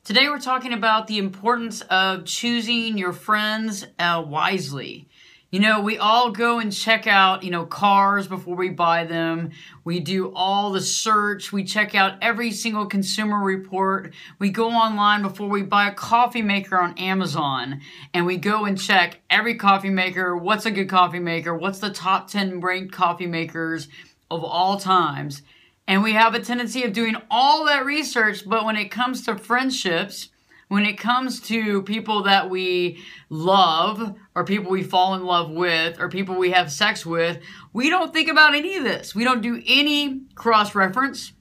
Today we're talking about the importance of choosing your friends wisely. You know, we all go and check out, cars before we buy them. We do all the search. We check out every single consumer report. We go online before we buy a coffee maker on Amazon. And we go and check every coffee maker. What's a good coffee maker? What's the top 10 ranked coffee makers of all times? And we have a tendency of doing all that research, but when it comes to friendships, when it comes to people that we love, or people we fall in love with, or people we have sex with, we don't think about any of this. We don't do any cross-reference.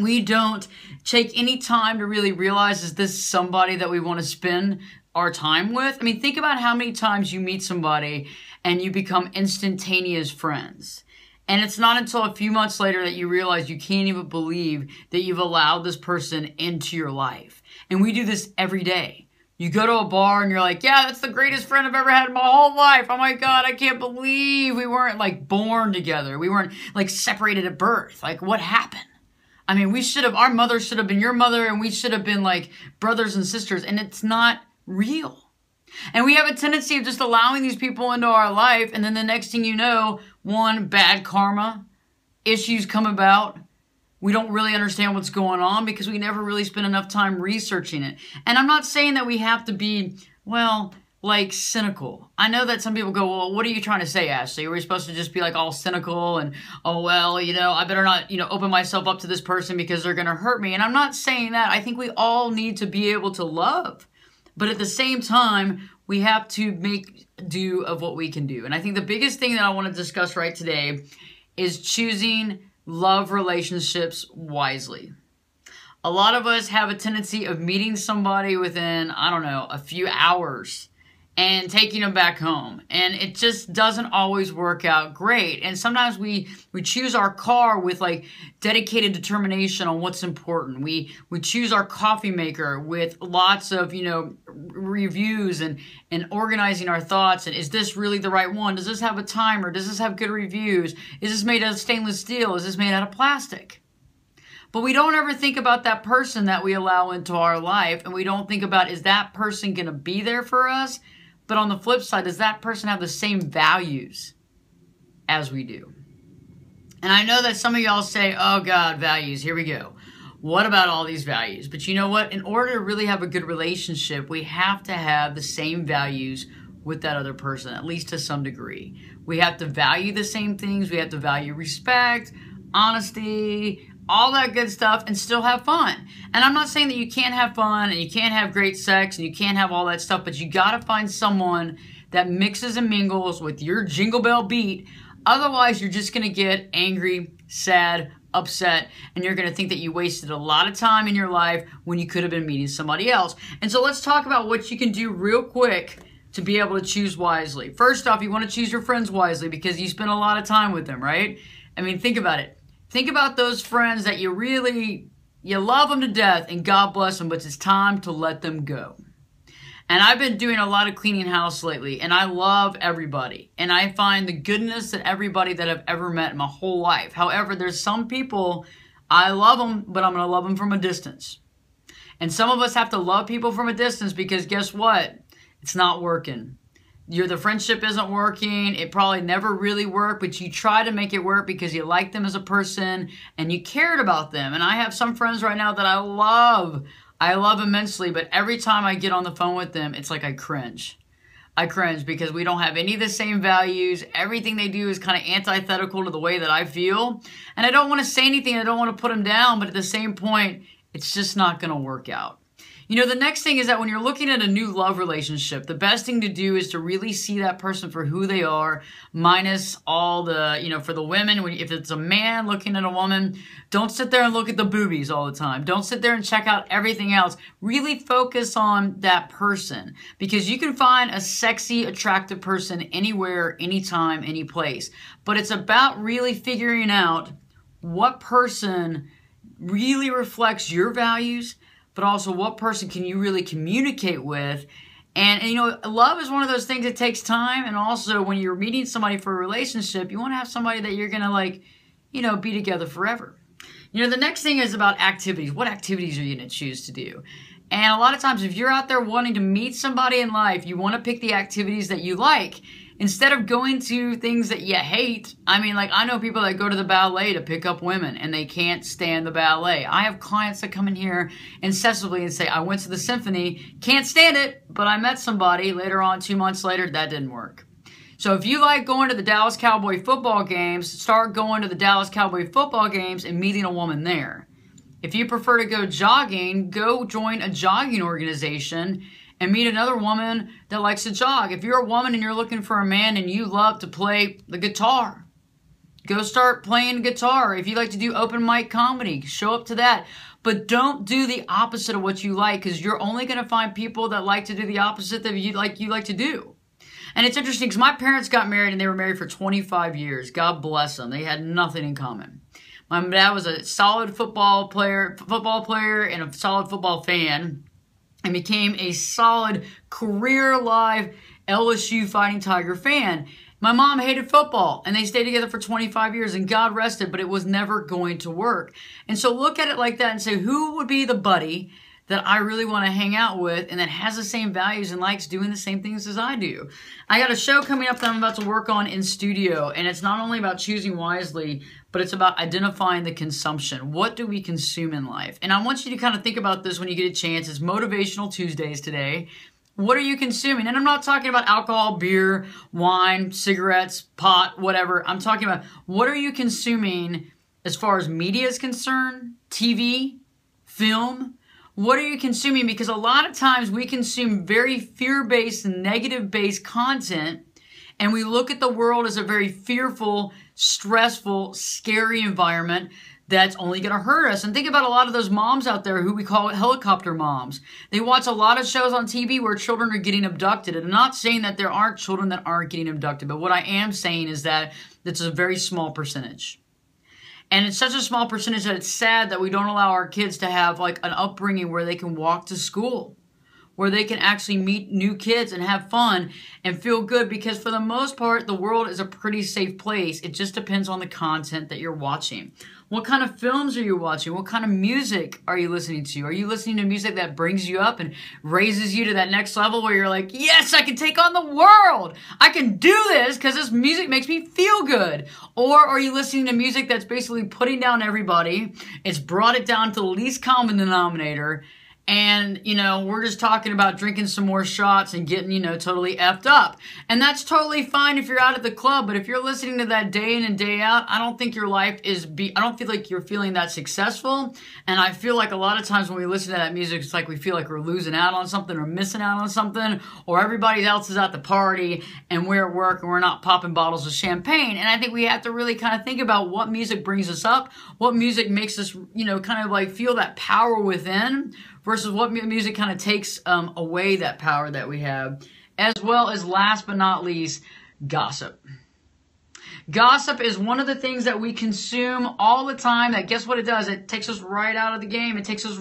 We don't take any time to really realize, is this somebody that we want to spend our time with? I mean, think about how many times you meet somebody and you become instantaneous friends. And it's not until a few months later that you realize you can't even believe that you've allowed this person into your life. And we do this every day. You go to a bar and you're like, yeah, that's the greatest friend I've ever had in my whole life. Oh my God, I can't believe we weren't like born together. We weren't like separated at birth. Like, what happened? I mean, our mother should have been your mother, and we should have been like brothers and sisters. And it's not real. And we have a tendency of just allowing these people into our life, and then the next thing you know, one, bad karma, issues come about. We don't really understand what's going on because we never really spend enough time researching it. And I'm not saying that we have to be, well, like cynical. I know that some people go, well, what are you trying to say, Ashley? Are we supposed to just be like all cynical and, oh, well, I better not, open myself up to this person because they're going to hurt me. And I'm not saying that. I think we all need to be able to love. But at the same time, we have to make do of what we can do. And I think the biggest thing that I want to discuss right today is choosing love relationships wisely. A lot of us have a tendency of meeting somebody within, a few hours and taking them back home. And it just doesn't always work out great. And sometimes we choose our car with like dedicated determination on what's important. We choose our coffee maker with lots of, reviews and organizing our thoughts. And is this really the right one? Does this have a timer? Does this have good reviews? Is this made out of stainless steel? Is this made out of plastic? But we don't ever think about that person that we allow into our life. And we don't think about, is that person going to be there for us? But on the flip side, does that person have the same values as we do? And I know that some of y'all say, oh God, values, here we go. What about all these values? But you know what? In order to really have a good relationship, we have to have the same values with that other person, at least to some degree. We have to value the same things. We have to value respect, honesty, all that good stuff, and still have fun. And I'm not saying that you can't have fun and you can't have great sex and you can't have all that stuff, but you gotta find someone that mixes and mingles with your jingle bell beat. Otherwise, you're just gonna get angry, sad, upset, and you're gonna think that you wasted a lot of time in your life when you could have been meeting somebody else. And so let's talk about what you can do real quick to be able to choose wisely. First off, you wanna choose your friends wisely because you spend a lot of time with them, right? I mean, think about it. Think about those friends that you love them to death and God bless them, but it's time to let them go. And I've been doing a lot of cleaning house lately, and I love everybody. And I find the goodness in everybody that I've ever met in my whole life. However, there's some people, I love them, but I'm going to love them from a distance. And some of us have to love people from a distance because guess what? It's not working. The friendship isn't working. It probably never really worked, but you try to make it work because you like them as a person and you cared about them. And I have some friends right now that I love immensely, but every time I get on the phone with them, it's like I cringe. I cringe because we don't have any of the same values. Everything they do is kind of antithetical to the way that I feel. And I don't want to say anything. I don't want to put them down, but at the same point, it's just not going to work out. The next thing is that when you're looking at a new love relationship, the best thing to do is to really see that person for who they are, minus all the, for the women, if it's a man looking at a woman, don't sit there and look at the boobies all the time. Don't sit there and check out everything else. Really focus on that person because you can find a sexy, attractive person anywhere, anytime, any place. But it's about really figuring out what person really reflects your values, but also what person can you really communicate with. And love is one of those things that takes time. And also when you're meeting somebody for a relationship, you want to have somebody that you're going to be together forever. The next thing is about activities. What activities are you going to choose to do? And a lot of times, if you're out there wanting to meet somebody in life, you want to pick the activities that you like instead of going to things that you hate. I mean, like, I know people that go to the ballet to pick up women and they can't stand the ballet. I have clients that come in here incessantly and say, I went to the symphony, can't stand it, but I met somebody later on, 2 months later, that didn't work. So if you like going to the Dallas Cowboy football games, start going to the Dallas Cowboy football games and meeting a woman there. If you prefer to go jogging, go join a jogging organization and meet another woman that likes to jog. If you're a woman and you're looking for a man and you love to play the guitar, go start playing guitar. If you like to do open mic comedy, show up to that. But don't do the opposite of what you like, because you're only going to find people that like to do the opposite that you like to do. And it's interesting because my parents got married and they were married for 25 years. God bless them. They had nothing in common. My dad was a solid football player and a solid football fan, and became a solid career live LSU Fighting Tiger fan. My mom hated football, and they stayed together for 25 years, and God rest it, but it was never going to work. And so look at it like that and say, who would be the buddy that I really want to hang out with and that has the same values and likes doing the same things as I do? I got a show coming up that I'm about to work on in studio, and it's not only about choosing wisely, but it's about identifying the consumption. What do we consume in life? And I want you to kind of think about this when you get a chance. It's Motivational Tuesdays today. What are you consuming? And I'm not talking about alcohol, beer, wine, cigarettes, pot, whatever. I'm talking about what are you consuming as far as media is concerned, TV, film. What are you consuming? Because a lot of times we consume very fear-based, negative-based content, and we look at the world as a very fearful, stressful, scary environment that's only going to hurt us. And think about a lot of those moms out there who we call helicopter moms. They watch a lot of shows on TV where children are getting abducted. And I'm not saying that there aren't children that aren't getting abducted, but what I am saying is that it's a very small percentage. And it's such a small percentage that it's sad that we don't allow our kids to have like an upbringing where they can walk to school, where they can actually meet new kids and have fun and feel good, because for the most part, the world is a pretty safe place. It just depends on the content that you're watching. What kind of films are you watching? What kind of music are you listening to? Are you listening to music that brings you up and raises you to that next level where you're like, yes, I can take on the world. I can do this because this music makes me feel good. Or are you listening to music that's basically putting down everybody? It's brought it down to the least common denominator. And, you know, we're just talking about drinking some more shots and getting, you know, totally effed up. And that's totally fine if you're out at the club. But if you're listening to that day in and day out, I don't think your life I don't feel like you're feeling that successful. And I feel like a lot of times when we listen to that music, it's like we feel like we're losing out on something or missing out on something, or everybody else is at the party and we're at work and we're not popping bottles of champagne. And I think we have to really kind of think about what music brings us up, what music makes us, you know, kind of like feel that power within, versus what music kind of takes away that power that we have. As well as, last but not least, gossip. Gossip is one of the things that we consume all the time that, guess what it does? It takes us right out of the game. It takes us